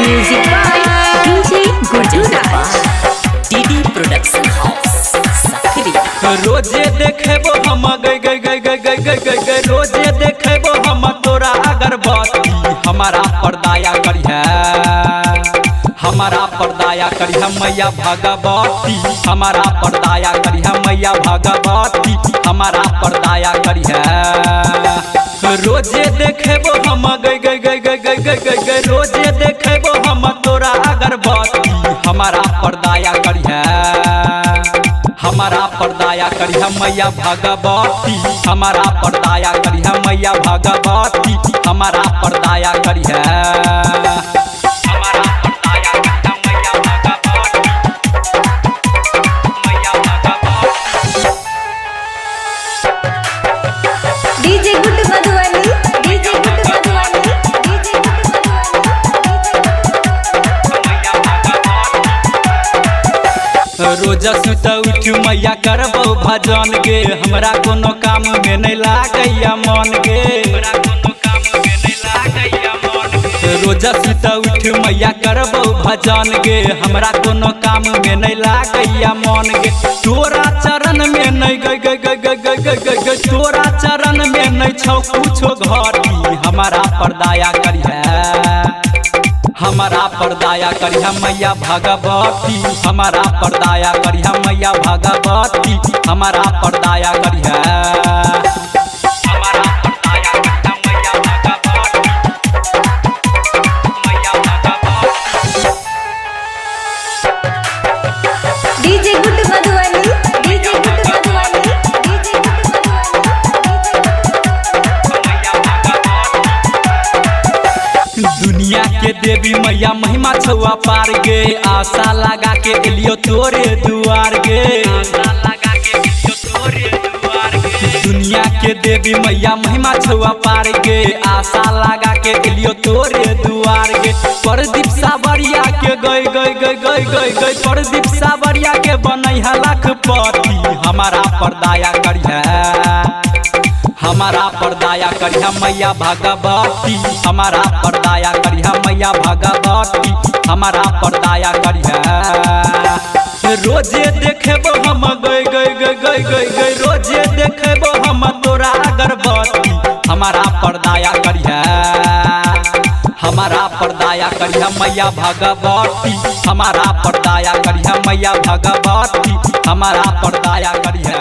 Music by DJ Guddu Raj, DD production house Sakri. रोजे देखेबो हम गई गई गई गई गई गई गई गई रोजे देखेबो हम तोरा अगरबत्ती हमारा पर्दाया करिया हमारा पर्दाया करिया मैया भगवती हमारा पर्दाया करिया मैया भगवती हमारा पर्दाया करिया। रोजे देखेबो हम गई गई गई गई गई गई गई गई रोजे देखेबो हम तोरा अगरबत्ती हमारा पर्दाया करिया हमारा पर्दाया करिया मैया भगवती हमारा पर्दाया करिया मैया भगवती हमारा पर्दाया करिया हमारा पर्दाया करिया मैया भगवती मैया Bhagwati. DJ good Madhubani DJ good Madhubani DJ good Madhubani. रोजा सुत उठ मैया करबो भजन गे हमरा कोनो काम में नहीं लागैया मन गे रोजा सुत उठ मैया करबो भजन गे हमरा कोनो काम में नहीं लागैया मन गे तोरा चरण में नहीं गई गई गई गई गई गई गई गई तोरा चरण में नहीं छौ कुछो घटी हमारा पर्दाया करिया हमारा पर्दाया करिया मैया भगवती हमारा पर्दाया करिया मैया भगवती हमारा पर्दाया करिया हमारा पर्दाया करिया मैया भगवती मैया Bhagwati. DJ good Madhubani DJ good Madhubani DJ good Madhubani. दुनिया के देवी मैया महिमा छुआ पार गे आशा लगा के एलियो तोरे दुआर गे दुनिया के देवी मैया महिमा छुआ पार गे आशा लगा के एलियो तोरे दुआर गे प्रदीप सावरिया के गई गई गई गई गई गई प्रदीप सावरिया के बनई लखपति हमारा पर्दाया करिया हमारा पर्दाया करिया मैया भगवती हमारा पर्दाया करिया मैया भगवती हमारा पर्दाया करिया। रोजे देखेबो हम गई गई गई गई गई गई रोजे देखेबो हम तोरा अगरबत्ती हमारा पर्दाया करिया हमारा पर्दाया करिया मैया भगवती हमारा पर्दाया करिया मैया भगवती हमारा पर्दाया करिया।